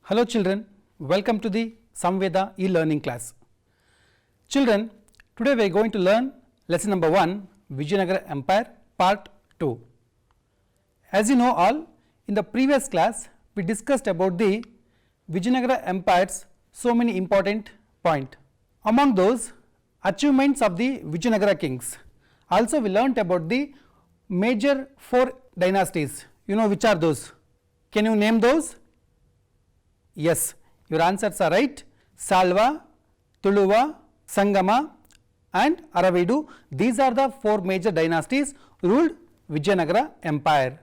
Hello children, welcome to the Samveda e-learning class. Children, today we are going to learn lesson number 1, Vijayanagara Empire part 2. As you know all, in the previous class we discussed about the Vijayanagara Empire's so many important points. Among those, achievements of the Vijayanagara kings. Also we learnt about the major 4 dynasties. You know which are those? Can you name those? Yes, your answers are right. Salva, Tuluva, Sangama and Aravidu. These are the 4 major dynasties ruled Vijayanagara Empire.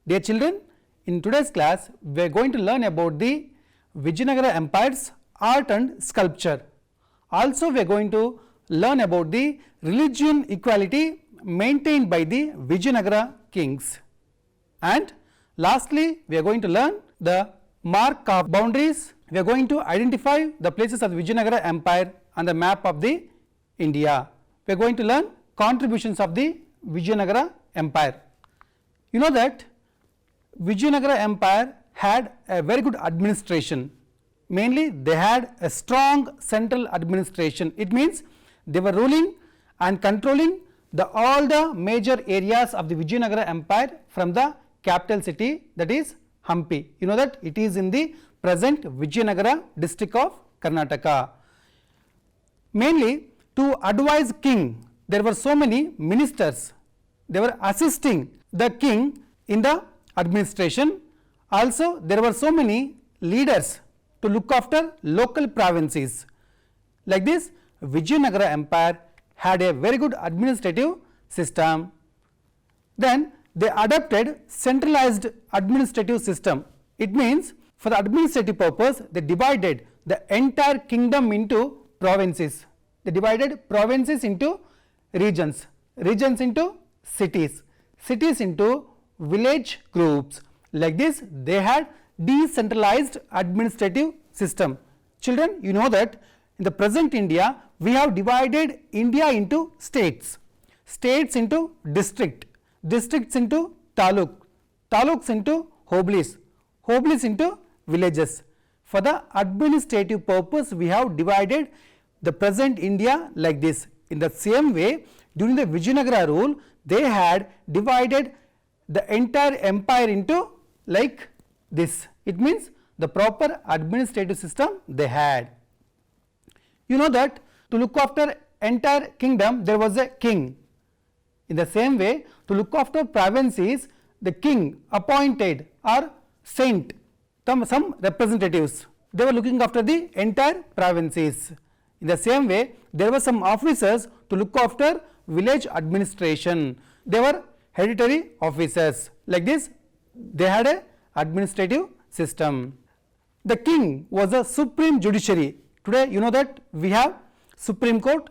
Dear children, in today's class we are going to learn about the Vijayanagara Empire's art and sculpture. Also we are going to learn about the religion equality maintained by the Vijayanagara kings. And lastly we are going to learn the mark of boundaries. We are going to identify the places of the Vijayanagara Empire on the map of the India. We are going to learn contributions of the Vijayanagara Empire. You know that Vijayanagara Empire had a very good administration. Mainly they had a strong central administration. It means they were ruling and controlling all the major areas of the Vijayanagara Empire from the capital city, that is Hampi. You know that it is in the present Vijayanagara district of Karnataka. Mainly to advise king, there were so many ministers. They were assisting the king in the administration. Also there were so many leaders to look after local provinces. Like this, Vijayanagara Empire had a very good administrative system. Then they adopted centralized administrative system. It means for the administrative purpose they divided the entire kingdom into provinces. They divided provinces into regions, regions into cities, cities into village groups. Like this they had decentralized administrative system. Children, you know that in the present India we have divided India into states, states into district, districts into taluk, taluks into hoblis, hoblis into villages. For the administrative purpose we have divided the present India like this. In the same way, during the Vijayanagara rule they had divided the entire empire into like this. It means the proper administrative system they had. You know that to look after entire kingdom there was a king. In the same way, to look after provinces, the king appointed or sent some representatives. They were looking after the entire provinces. In the same way, there were some officers to look after village administration. They were hereditary officers. Like this, they had a administrative system. The king was a supreme judiciary. Today, you know that we have Supreme Court.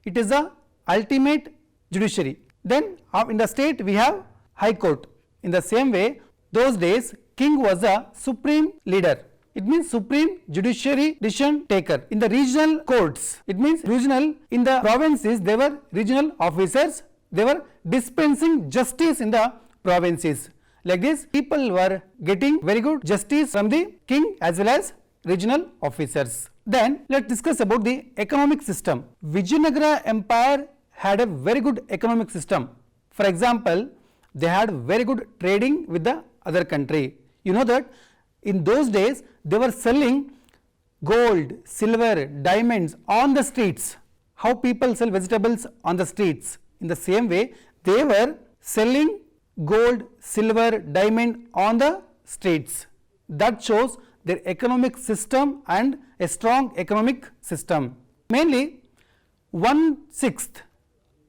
It is the ultimate judiciary. Then in the state we have High Court. In the same way, those days king was a supreme leader. It means supreme judiciary decision taker. In the regional courts, it means regional. In the provinces they were regional officers. They were dispensing justice in the provinces. Like this, people were getting very good justice from the king as well as regional officers. Then let us discuss about the economic system. Vijayanagara Empire had a very good economic system. For example, they had very good trading with the other country. You know that in those days they were selling gold, silver, diamonds on the streets. How people sell vegetables on the streets. In the same way, they were selling gold, silver, diamond on the streets. That shows their economic system and a strong economic system. Mainly 1/6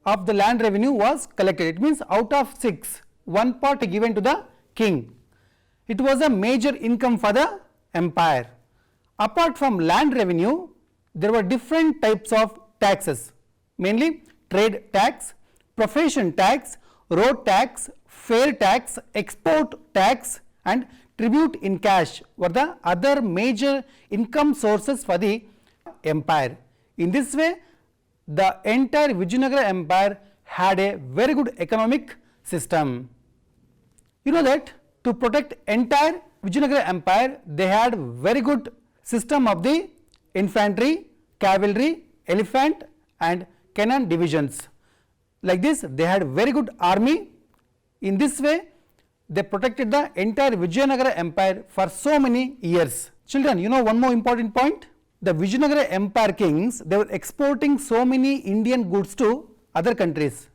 of the land revenue was collected. It means out of 6, 1 part given to the king. It was a major income for the empire. Apart from land revenue, there were different types of taxes. Mainly trade tax, profession tax, road tax, fair tax, export tax and tribute in cash were the other major income sources for the empire. In this way, the entire Vijayanagara Empire had a very good economic system. You know that to protect entire Vijayanagara Empire, they had very good system of the infantry, cavalry, elephant and cannon divisions. Like this, they had very good army. In this way, they protected the entire Vijayanagara Empire for so many years. Children, you know one more important point? The Vijayanagara Empire kings, they were exporting so many Indian goods to other countries.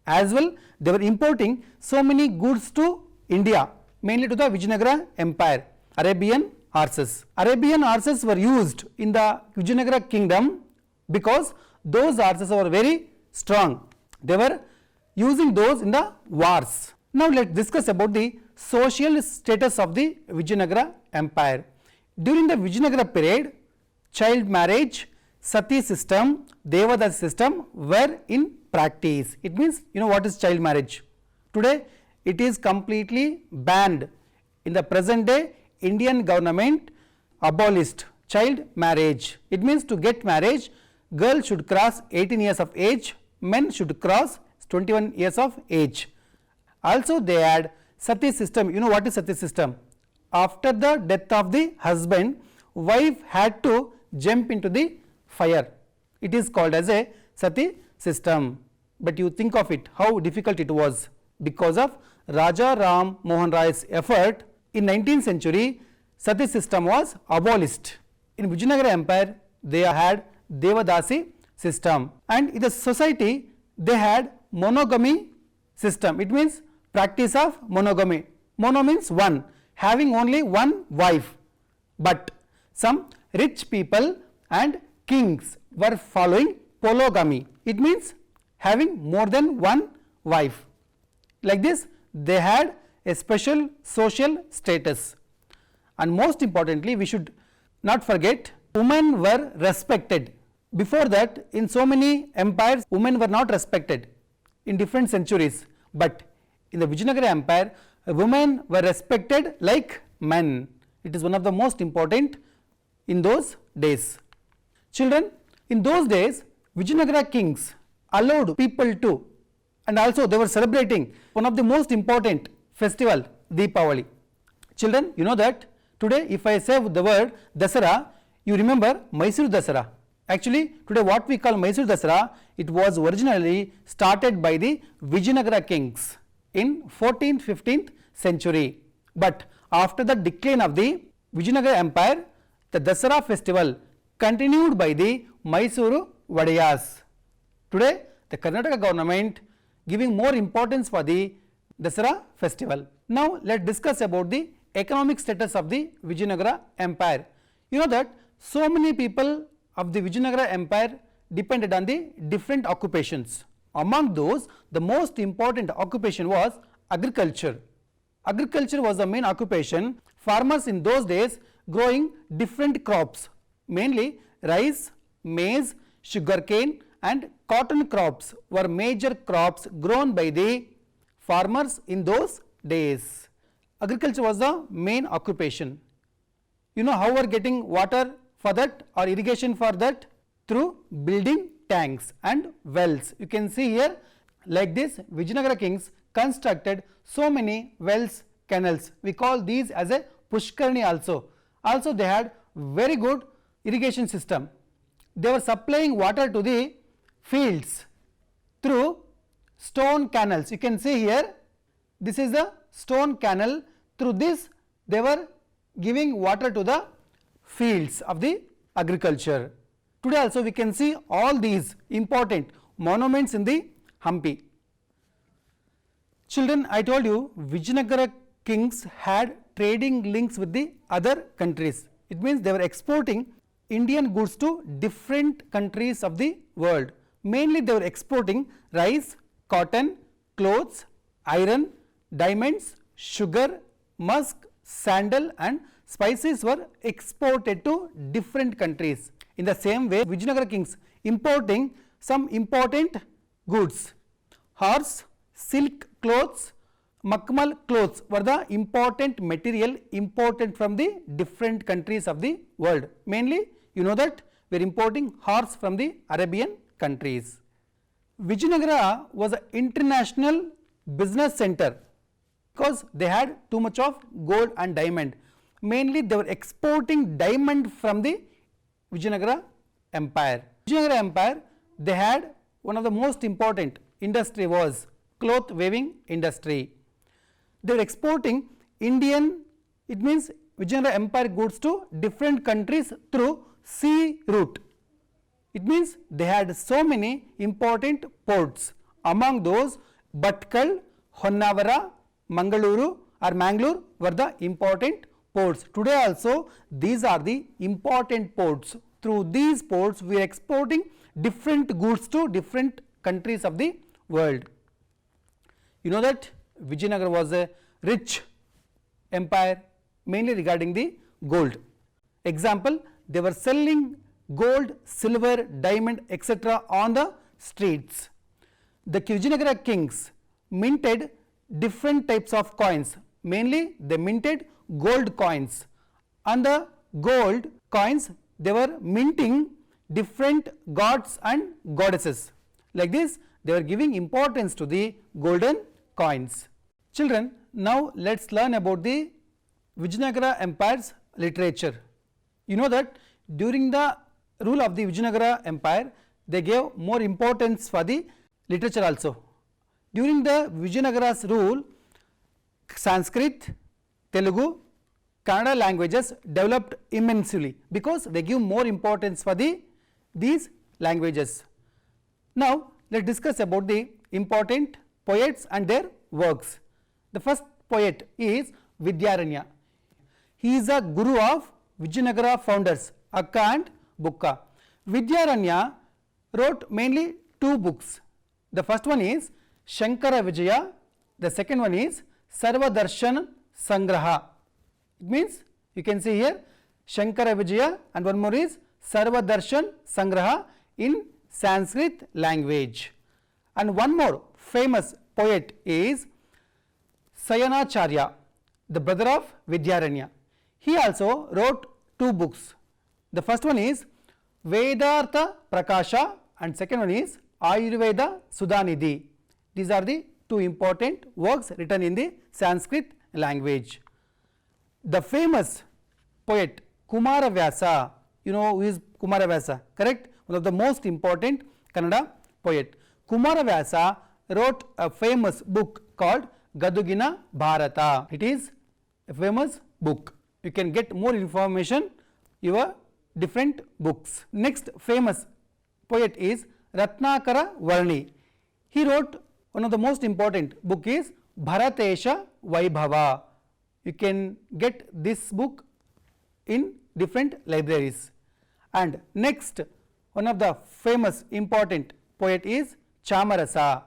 As well, they were importing so many goods to India, mainly to the Vijayanagara Empire. Arabian horses. Arabian horses were used in the Vijayanagara kingdom because those horses were very strong. They were using those in the wars. Now let us discuss about the social status of the Vijayanagara Empire. During the Vijayanagara period, child marriage, sati system, devadasi system were in practice. It means, you know what is child marriage? Today it is completely banned. In the present day, Indian government abolished child marriage. It means to get marriage, girl should cross 18 years of age, men should cross 21 years of age. Also they had sati system. You know what is sati system? After the death of the husband, wife had to jump into the fire. It is called as a sati system. But you think of it, how difficult it was. Because of Raja Ram Mohan Rai's effort, in 19th century, sati system was abolished. In Vijayanagara Empire, they had devadasi system, and in the society they had monogamy system. It means practice of monogamy. Mono means one, having only one wife. But some rich people and kings were following polygamy. It means having more than one wife. Like this, they had a special social status. And most importantly, we should not forget, women were respected. Before that, in so many empires, women were not respected in different centuries. But in the Vijayanagara Empire, women were respected like men. It is one of the most important in those days. Children, in those days, Vijayanagara kings allowed people to, and also they were celebrating one of the most important festival, Deepavali. Children, you know that today if I say the word Dasara, you remember Mysore Dasara. Actually, today what we call Mysore Dasara, it was originally started by the Vijayanagara kings in 14th, 15th century. But after the decline of the Vijayanagara Empire, the Dasara festival continued by the Mysuru Vadiyas. Today, the Karnataka government giving more importance for the Dasara festival. Now, let us discuss about the economic status of the Vijayanagara Empire. You know that so many people of the Vijayanagara Empire depended on the different occupations. Among those, the most important occupation was agriculture. Agriculture was the main occupation. Farmers in those days growing different crops, mainly rice, maize, sugarcane and cotton crops were major crops grown by the farmers in those days. Agriculture was the main occupation. You know how we are getting water for that or irrigation for that? Through building tanks and wells. You can see here, like this, Vijayanagara kings constructed so many wells, canals. We call these as a Pushkarni also. Also they had very good irrigation system. They were supplying water to the fields through stone canals. You can see here, this is the stone canal. Through this they were giving water to the fields of the agriculture. Today also we can see all these important monuments in the Hampi. Children, I told you Vijayanagara kings had trading links with the other countries. It means they were exporting Indian goods to different countries of the world. Mainly they were exporting rice, cotton, clothes, iron, diamonds, sugar, musk, sandal and spices were exported to different countries. In the same way, Vijayanagara kings importing some important goods. Horse, silk clothes, Makmal clothes were the important material imported from the different countries of the world. Mainly, you know that we are importing horse from the Arabian countries. Vijayanagara was an international business center because they had too much of gold and diamond. mainly they were exporting diamond from the Vijayanagara Empire. Vijayanagara Empire, they had one of the most important industry was cloth weaving industry. They were exporting Indian, it means Vijayanagara Empire goods to different countries through sea route. It means they had so many important ports. Among those, Bhatkal, Honnavara, Mangaluru or Mangalore were the important ports. Today also these are the important ports. Through these ports we are exporting different goods to different countries of the world. You know that Vijayanagara was a rich empire mainly regarding the gold. Example, they were selling gold, silver, diamond etc. on the streets. The Vijayanagara kings minted different types of coins, mainly they minted gold coins. On the gold coins they were minting different gods and goddesses. Like this they were giving importance to the golden coins. Children, now let us learn about the Vijayanagara Empire's literature. You know that during the rule of the Vijayanagara Empire they gave more importance for the literature also. During the Vijayanagara's rule, Sanskrit, Telugu, Kannada languages developed immensely because they give more importance for these languages. Now let us discuss about the important poets and their works. The first poet is Vidyaranya. He is a guru of Vijayanagara founders Akka and Bukka. Vidyaranya wrote mainly two books. The first one is Shankara Vijaya, the second one is Sarvadarshan Sangraha. It means you can see here Shankara Vijaya and one more is Sarvadarshan Sangraha in Sanskrit language. And one more famous poet is Sayanacharya, the brother of Vidyaranya. He also wrote two books. The first one is Vedartha Prakasha and second one is Ayurveda Sudhanidhi. These are the two important works written in the Sanskrit language. The famous poet Kumaravyasa, you know who is Kumaravyasa, correct? One of the most important Kannada poet. Kumaravyasa wrote a famous book called Gadugina Bharata. It is a famous book. You can get more information your different books. Next famous poet is Ratnakara Varni. He wrote one of the most important book is Bharatesha Vaibhava. You can get this book in different libraries. And next one of the famous important poet is Chamarasa.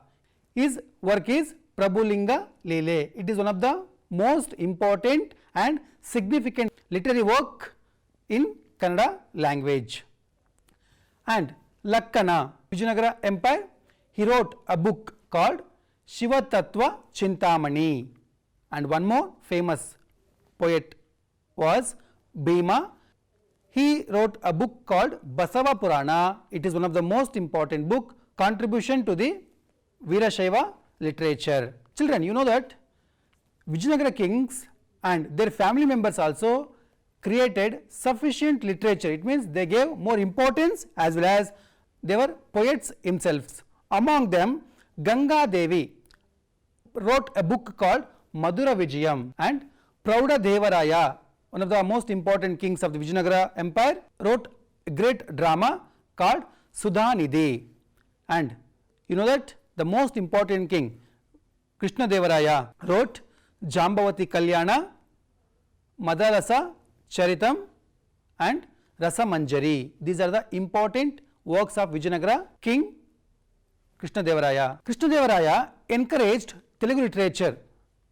His work is Prabhulinga Lile. It is one of the most important and significant literary work in Kannada language. And Lakkana, Vijayanagara Empire, he wrote a book called Shiva Tattva Chintamani. And one more famous poet was Bhima. He wrote a book called Basava Purana. It is one of the most important book, contribution to the Veerashaiva literature. Children, you know that Vijayanagara kings and their family members also created sufficient literature. It means they gave more importance as well as they were poets themselves. Among them, Ganga Devi wrote a book called Madhura Vijayam, and Prauda Devaraya, one of the most important kings of the Vijayanagara Empire, wrote a great drama called Sudhanidhi. And you know that the most important king Krishna Devaraya wrote Jambavati Kalyana, Madharasa Charitam and Rasamanjari. These are the important works of Vijayanagara king Krishna Devaraya. Krishna Devaraya encouraged Telugu literature.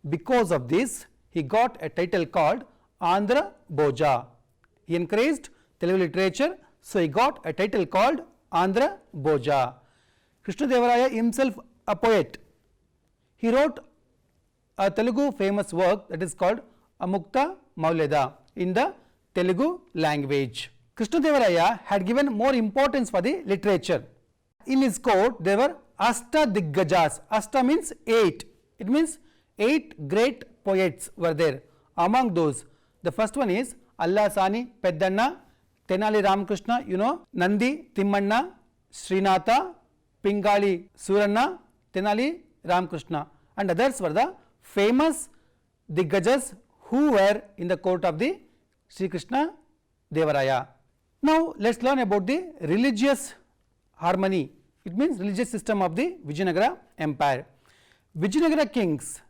Because of this, he got a title called Andhra Bhoja. He encouraged Telugu literature, so he got a title called Andhra Bhoja. Krishna Devaraya himself a poet. He wrote a Telugu famous work that is called Amukta Mauleda in the Telugu language. Krishna Devaraya had given more importance for the literature. In his court there were Asta Diggajas. Asta means 8. It means 8 great poets were there. Among those The first one is Allasani Peddanna, Tenali Ramakrishna, you know, Nandi Timmanna, Srinatha, Pingali Suranna, Tenali Ramakrishna, and others were the famous Diggajas who were in the court of the Sri Krishna Devaraya. Now let us learn about the religious harmony. It means religious system of the Vijayanagara Empire. Vijayanagara kings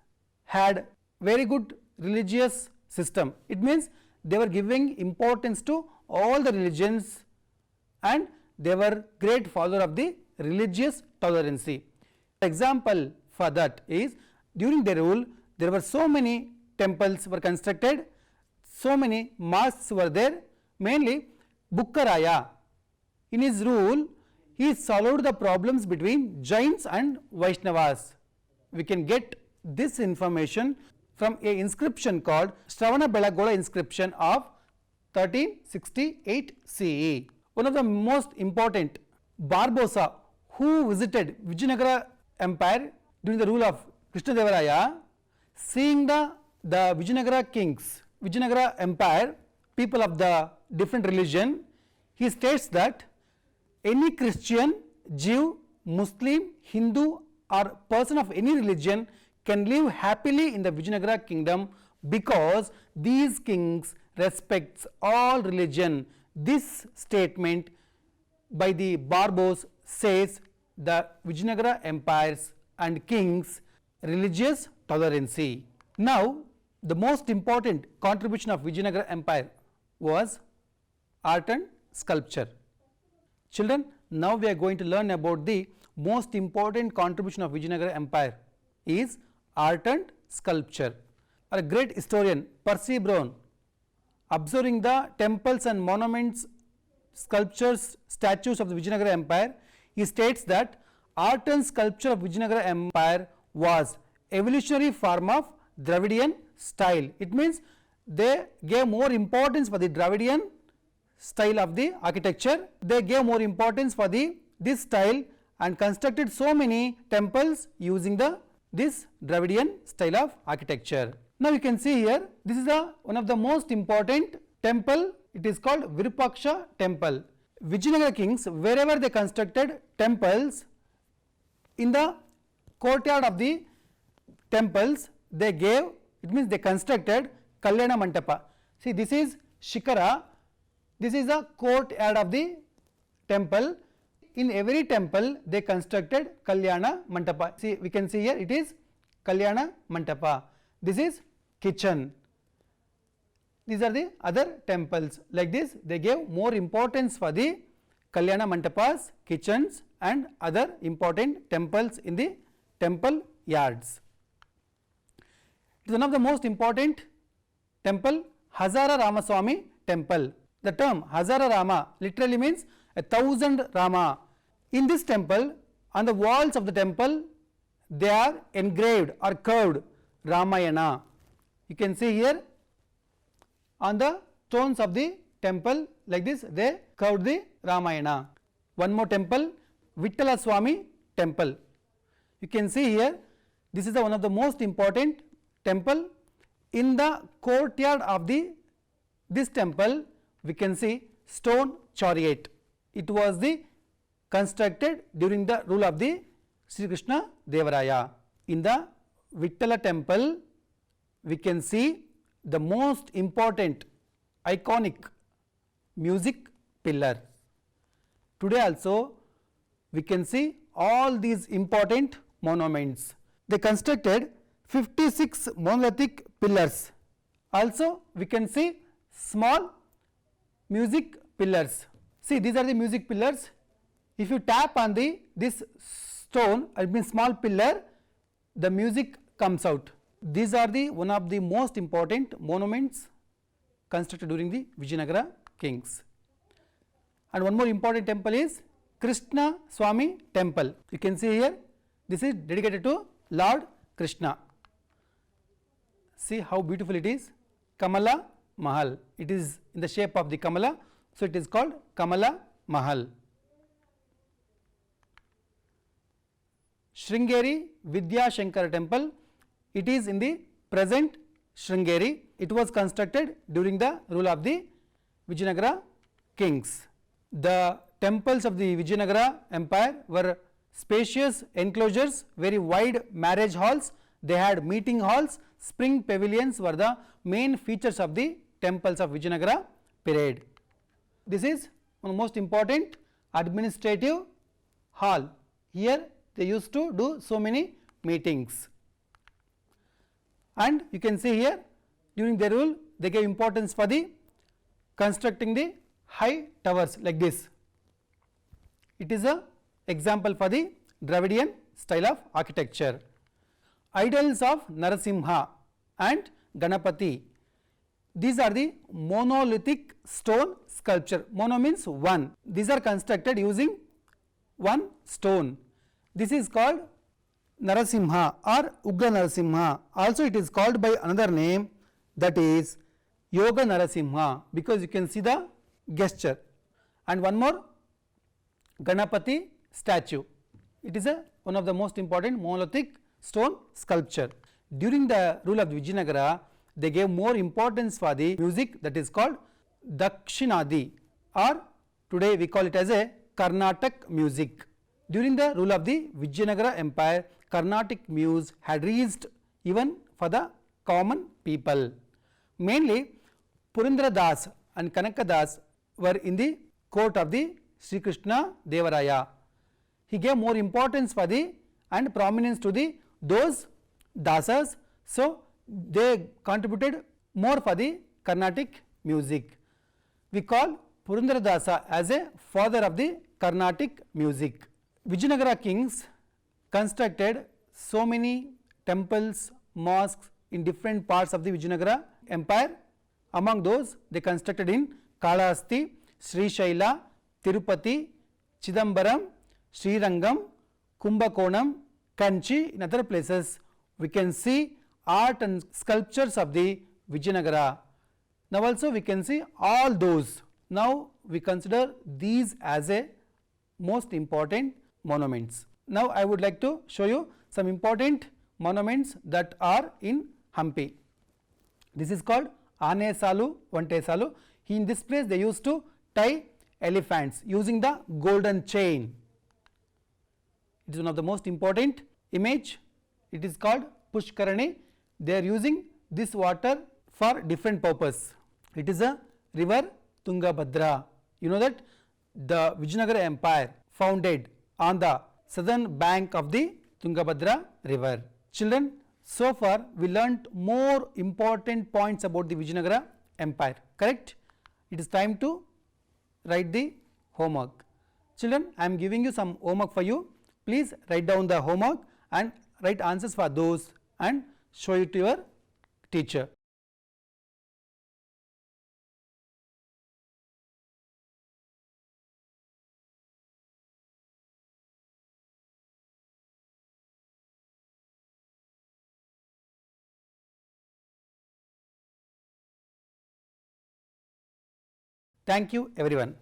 had very good religious system. It means they were giving importance to all the religions and they were great follower of the religious tolerancy. Example for that is during their rule there were so many temples were constructed, so many mosques were there, mainly Bukkaraya. In his rule he solved the problems between Jains and Vaishnavas. We can get this information from a inscription called Stravana Belagola inscription of 1368 CE. One of the most important, Barbosa, who visited Vijayanagara Empire during the rule of Krishnadevaraya, seeing the Vijayanagara kings, Vijayanagara Empire, people of the different religion, he states that any Christian, Jew, Muslim, Hindu or person of any religion can live happily in the Vijayanagara kingdom because these kings respects all religion. This statement by the Barbos says the Vijayanagara empires and kings religious tolerancy. Now the most important contribution of Vijayanagara empire was art and sculpture. Children, now we are going to learn about the most important contribution of Vijayanagara empire is art and sculpture. A great historian, Percy Brown, observing the temples and monuments, sculptures, statues of the Vijayanagara empire, he states that art and sculpture of Vijayanagara empire was evolutionary form of Dravidian style. It means they gave more importance for the Dravidian style of the architecture. They gave more importance for this style and constructed so many temples using this Dravidian style of architecture. Now you can see here, this is one of the most important temple. It is called Virupaksha temple. Vijayanagara kings, wherever they constructed temples, in the courtyard of the temples they gave, it means they constructed Kalyana Mantapa. See, this is Shikara. This is a courtyard of the temple. In every temple they constructed Kalyana Mantapa. See, we can see here it is Kalyana Mantapa. This is kitchen. These are the other temples. Like this, they gave more importance for the Kalyana Mantapas, kitchens and other important temples in the temple yards. It is one of the most important temple, Hazara Ramaswamy temple. The term Hazara Rama literally means 1,000 Rama. In this temple, on the walls of the temple, they are engraved or carved Ramayana. You can see here on the stones of the temple, like this, they carved the Ramayana. One more temple, Vittala Swami temple. You can see here, this is one of the most important temple. In the courtyard of this temple, we can see stone chariot. It was constructed during the rule of the Sri Krishna Devaraya. In the Vittala temple, we can see the most important iconic music pillar. Today also we can see all these important monuments. They constructed 56 monolithic pillars. Also we can see small music pillars. See, these are the music pillars. If you tap on this stone, I mean small pillar, the music comes out. These are one of the most important monuments constructed during the Vijayanagara kings. And one more important temple is Krishna Swami temple. You can see here, this is dedicated to Lord Krishna. See how beautiful it is, Kamala Mahal. It is in the shape of the Kamala, so it is called Kamala Mahal. Sringeri Vidya Shankara temple, it is in the present Sringeri. It was constructed during the rule of the Vijayanagara kings. The temples of the Vijayanagara empire were spacious enclosures, very wide marriage halls, they had meeting halls, spring pavilions were the main features of the temples of Vijayanagara period. This is one of the most important administrative hall. Here they used to do so many meetings, and you can see here during their rule they gave importance for the constructing the high towers like this. It is a example for the Dravidian style of architecture. Idols of Narasimha and Ganapati, these are the monolithic stone sculpture. Mono means one. These are constructed using one stone. This is called Narasimha or Ugra Narasimha. Also it is called by another name, that is Yoga Narasimha, because you can see the gesture. And one more, Ganapati statue. It is one of the most important monolithic stone sculpture. During the rule of the Vijayanagara, they gave more importance for the music, that is called Dakshinadi, or today we call it as a Carnatic music. During the rule of the Vijayanagara empire, Carnatic music had reached even for the common people. Mainly Purandara Das and Kanaka Das were in the court of the Sri Krishna Devaraya. He gave more importance for the and prominence to the those dasas, so they contributed more for the Carnatic music. We call Purandara Dasa as a father of the Carnatic music. Vijayanagara kings constructed so many temples, mosques in different parts of the Vijayanagara empire. Among those they constructed in Kalahasti, Srishaila, Tirupati, Chidambaram, Srirangam, Kumbakonam, Kanchi. In other places we can see art and sculptures of the Vijayanagara. Now also we can see all those. Now we consider these as a most important monuments. Now I would like to show you some important monuments that are in Hampi. This is called Ane Salu, Vante Salu. In this place they used to tie elephants using the golden chain. It is one of the most important image. It is called Pushkarani. They are using this water for different purpose. It is a river Tungabhadra. You know that the Vijayanagara empire founded on the southern bank of the Tungabhadra river. Children, so far we learnt more important points about the Vijayanagara empire, correct? It is time to write the homework. Children, I am giving you some homework for you. Please write down the homework and write answers for those and show it to your teacher. Thank you everyone.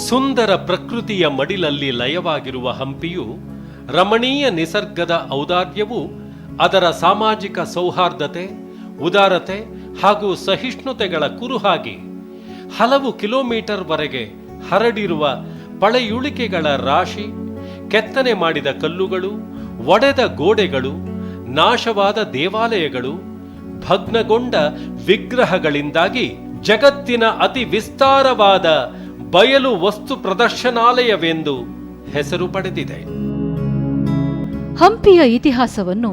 ಸುಂದರ ಪ್ರಕೃತಿಯ ಮಡಿಲಲ್ಲಿ ಲಯವಾಗಿರುವ ಹಂಪಿಯು ರಮಣೀಯ ನಿಸರ್ಗದ ಔದಾರ್ಯವು ಅದರ ಸಾಮಾಜಿಕ ಸೌಹಾರ್ದತೆ, ಉದಾರತೆ ಹಾಗೂ ಸಹಿಷ್ಣುತೆಗಳ ಕುರುಹಾಗಿ ಹಲವು kilometre ವರೆಗೆ ಹರಡಿರುವ ಪಳೆಯುಳಿಕೆಗಳ ರಾಶಿ, ಕೆತ್ತನೆ ಮಾಡಿದ ಕಲ್ಲುಗಳು, ಒಡೆದ ಗೋಡೆಗಳು, ನಾಶವಾದ ದೇವಾಲಯಗಳು, ಭಗ್ನಗೊಂಡ ವಿಗ್ರಹಗಳಿಂದಾಗಿ ಜಗತ್ತಿನ ಅತಿ ವಿಸ್ತಾರವಾದ ಬಯಲು ವಸ್ತು ಪ್ರದರ್ಶನಾಲಯವೆಂದು ಹೆಸರು ಪಡೆದಿದೆ. ಹಂಪಿಯ ಇತಿಹಾಸವನ್ನು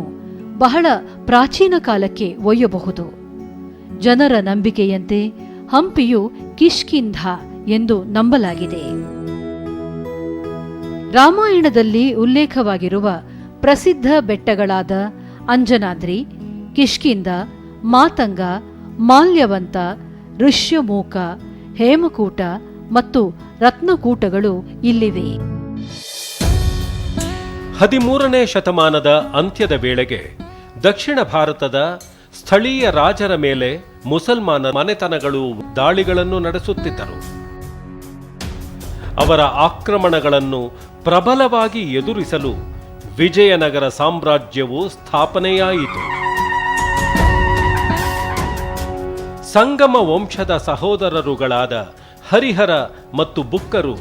ಬಹಳ ಪ್ರಾಚೀನ ಕಾಲಕ್ಕೆ ಒಯ್ಯಬಹುದು. ಜನರ ನಂಬಿಕೆಯಂತೆ ಹಂಪಿಯು ಕಿಷ್ಕಿಂಧ ಎಂದು ನಂಬಲಾಗಿದೆ. ರಾಮಾಯಣದಲ್ಲಿ ಉಲ್ಲೇಖವಾಗಿರುವ ಪ್ರಸಿದ್ಧ ಬೆಟ್ಟಗಳಾದ ಅಂಜನಾದ್ರಿ, ಕಿಷ್ಕಿಂಧ, ಮಾತಂಗ, ಮಾಲ್ಯವಂತ, ಋಷ್ಯಮೂಕ, ಹೇಮಕೂಟ ಮತ್ತು ರತ್ನಕೂಟಗಳು ಇಲ್ಲಿವೆ. 13ನೇ ಶತಮಾನದ ಅಂತ್ಯದ ವೇಳೆಗೆ ದಕ್ಷಿಣ ಭಾರತದ ಸ್ಥಳೀಯ ರಾಜರ ಮೇಲೆ ಮುಸಲ್ಮಾನ ಮನೆತನಗಳು ದಾಳಿಗಳನ್ನು ನಡೆಸುತ್ತಿದ್ದರು. ಅವರ ಆಕ್ರಮಣಗಳನ್ನು ಪ್ರಬಲವಾಗಿ ಎದುರಿಸಲು ವಿಜಯನಗರ ಸಾಮ್ರಾಜ್ಯವು ಸ್ಥಾಪನೆಯಾಯಿತು. ಸಂಗಮ ವಂಶದ ಸಹೋದರರುಗಳಾದ ಹರಿಹರ ಮತ್ತು ಬುಕ್ಕರು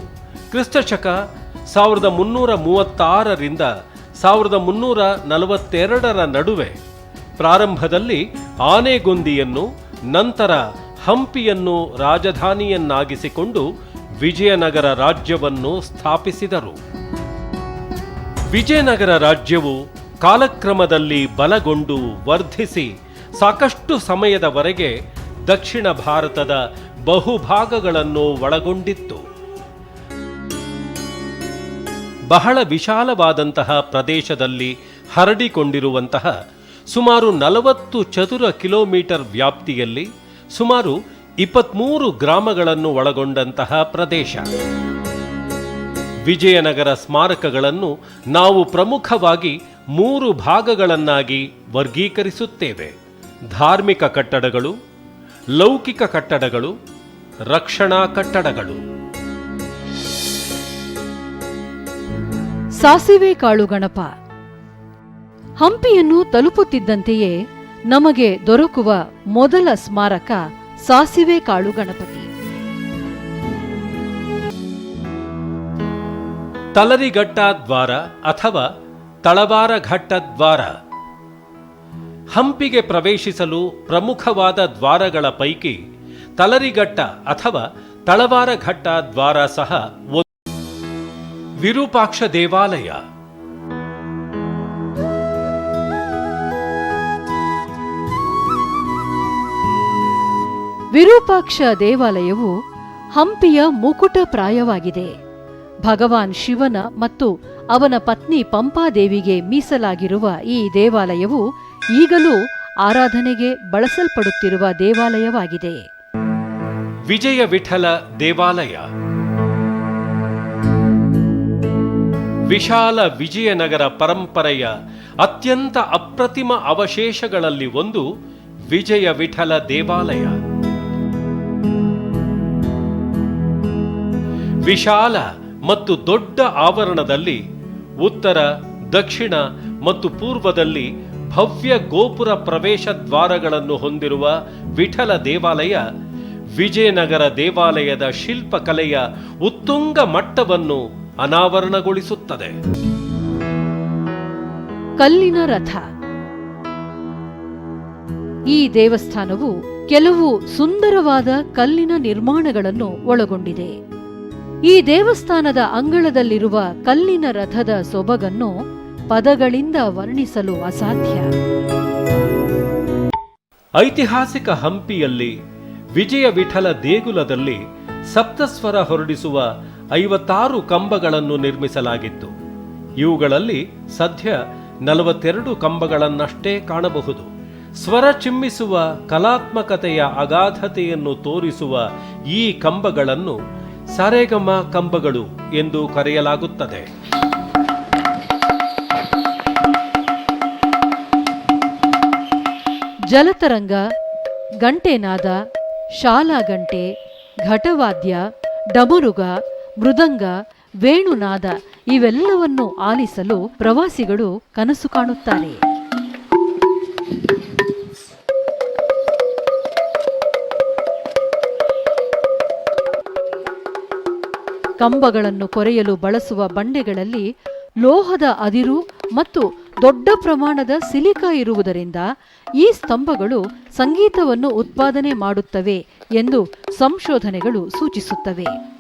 ಕ್ರಿಸ್ತಶಕ 1336ರಿಂದ 1342ರ ನಡುವೆ ಪ್ರಾರಂಭದಲ್ಲಿ ಆನೆಗೊಂದಿಯನ್ನು ನಂತರ ಹಂಪಿಯನ್ನು ರಾಜಧಾನಿಯನ್ನಾಗಿಸಿಕೊಂಡು ವಿಜಯನಗರ ರಾಜ್ಯವನ್ನು ಸ್ಥಾಪಿಸಿದರು. ವಿಜಯನಗರ ರಾಜ್ಯವು ಕಾಲಕ್ರಮದಲ್ಲಿ ಬಲಗೊಂಡು ವರ್ಧಿಸಿ ಸಾಕಷ್ಟು ಸಮಯದವರೆಗೆ ದಕ್ಷಿಣ ಭಾರತದ ಬಹುಭಾಗಗಳನ್ನು ಒಳಗೊಂಡಿತ್ತು. ಬಹಳ ವಿಶಾಲವಾದಂತಹ ಪ್ರದೇಶದಲ್ಲಿ ಹರಡಿಕೊಂಡಿರುವಂತಹ ಸುಮಾರು 40 ಚದುರ ಕಿಲೋಮೀಟರ್ ವ್ಯಾಪ್ತಿಯಲ್ಲಿ ಸುಮಾರು 23 ಗ್ರಾಮಗಳನ್ನು ಒಳಗೊಂಡಂತಹ ಪ್ರದೇಶ. ವಿಜಯನಗರ ಸ್ಮಾರಕಗಳನ್ನು ನಾವು ಪ್ರಮುಖವಾಗಿ 3 ಭಾಗಗಳನ್ನಾಗಿ ವರ್ಗೀಕರಿಸುತ್ತೇವೆ: ಧಾರ್ಮಿಕ ಕಟ್ಟಡಗಳು, ಲೌಕಿಕ ಕಟ್ಟಡಗಳು, ರಕ್ಷಣಾ ಕಟ್ಟಡಗಳು. ಸಾಸಿವೆ ಕಾಳು ಗಣಪ. ಹಂಪಿಯನ್ನು ತಲುಪುತ್ತಿದ್ದಂತೆಯೇ ನಮಗೆ ದೊರಕುವ ಮೊದಲ ಸ್ಮಾರಕ ಸಾಸಿವೆ ಕಾಳು ಗಣಪತಿ. ತಲರಿಘಟ್ಟ ದ್ವಾರ ಅಥವಾ ತಳವಾರ ಘಟ್ಟ ದ್ವಾರ. ಹಂಪಿಗೆ ಪ್ರವೇಶಿಸಲು ಪ್ರಮುಖವಾದ ದ್ವಾರಗಳ ಪೈಕಿ ತಲರಿಘಟ್ಟ ಅಥವಾ ತಳವಾರ ಘಟ್ಟ ದ್ವಾರ ಸಹ ಒಂದು. ವಿರೂಪಾಕ್ಷ ದೇವಾಲಯ. ವಿರೂಪಾಕ್ಷ ದೇವಾಲಯವು ಹಂಪಿಯ ಮುಕುಟಪ್ರಾಯವಾಗಿದೆ. ಭಗವಾನ್ ಶಿವನ ಮತ್ತು ಅವನ ಪತ್ನಿ ಪಂಪಾದೇವಿಗೆ ಮೀಸಲಾಗಿರುವ ಈ ದೇವಾಲಯವು ಈಗಲೂ ಆರಾಧನೆಗೆ ಬಳಸಲ್ಪಡುತ್ತಿರುವ ದೇವಾಲಯವಾಗಿದೆ. ವಿಜಯ ವಿಠಲ ದೇವಾಲಯ. ವಿಶಾಲ ವಿಜಯನಗರ ಪರಂಪರೆಯ ಅತ್ಯಂತ ಅಪ್ರತಿಮ ಅವಶೇಷಗಳಲ್ಲಿ ಒಂದು ವಿಜಯ ವಿಠಲ ದೇವಾಲಯ. ವಿಶಾಲ ಮತ್ತು ದೊಡ್ಡ ಆವರಣದಲ್ಲಿ ಉತ್ತರ, ದಕ್ಷಿಣ ಮತ್ತು ಪೂರ್ವದಲ್ಲಿ ಭವ್ಯ ಗೋಪುರ ಪ್ರವೇಶ ದ್ವಾರಗಳನ್ನು ಹೊಂದಿರುವ ವಿಠಲ ದೇವಾಲಯ ವಿಜಯನಗರ ದೇವಾಲಯದ ಶಿಲ್ಪಕಲೆಯ ಉತ್ತುಂಗ ಮಟ್ಟವನ್ನು ಅನಾವರಣಗೊಳಿಸುತ್ತದೆ. ಕಲ್ಲಿನ ರಥ. ಈ ದೇವಸ್ಥಾನವು ಕೆಲವು ಸುಂದರವಾದ ಕಲ್ಲಿನ ನಿರ್ಮಾಣಗಳನ್ನು ಒಳಗೊಂಡಿದೆ. ಈ ದೇವಸ್ಥಾನದ ಅಂಗಳದಲ್ಲಿರುವ ಕಲ್ಲಿನ ರಥದ ಸೊಬಗನ್ನು ಪದಗಳಿಂದ ವರ್ಣಿಸಲು ಅಸಾಧ್ಯ. ಐತಿಹಾಸಿಕ ಹಂಪಿಯಲ್ಲಿ ವಿಜಯ ವಿಠಲ ದೇಗುಲದಲ್ಲಿ ಸಪ್ತಸ್ವರ ಹೊರಡಿಸುವ 56 ಕಂಬಗಳನ್ನು ನಿರ್ಮಿಸಲಾಗಿತ್ತು. ಇವುಗಳಲ್ಲಿ ಸದ್ಯ 42 ಕಂಬಗಳನ್ನಷ್ಟೇ ಕಾಣಬಹುದು. ಸ್ವರ ಚಿಮ್ಮಿಸುವ ಕಲಾತ್ಮಕತೆಯ ಅಗಾಧತೆಯನ್ನು ತೋರಿಸುವ ಈ ಕಂಬಗಳನ್ನು ಸರೆಗಮ ಕಂಬಗಳು ಎಂದು ಕರೆಯಲಾಗುತ್ತದೆ. ಜಲತರಂಗ, ಗಂಟೆನಾದ, ಶಾಲಾಗಂಟೆ, ಘಟವಾದ್ಯ, ಡಮರುಗ, ಮೃದಂಗ, ವೇಣುನಾದ ಇವೆಲ್ಲವನ್ನು ಆಲಿಸಲು ಪ್ರವಾಸಿಗಳು ಕನಸು ಕಾಣುತ್ತಾರೆ. ಕಂಬಗಳನ್ನು ಕೊರೆಯಲು ಬಳಸುವ ಬಂಡೆಗಳಲ್ಲಿ ಲೋಹದ ಅದಿರು ಮತ್ತು ದೊಡ್ಡ ಪ್ರಮಾಣದ ಸಿಲಿಕಾ ಇರುವುದರಿಂದ ಈ ಸ್ತಂಭಗಳು ಸಂಗೀತವನ್ನು ಉತ್ಪಾದನೆ ಮಾಡುತ್ತವೆ ಎಂದು ಸಂಶೋಧನೆಗಳು ಸೂಚಿಸುತ್ತವೆ.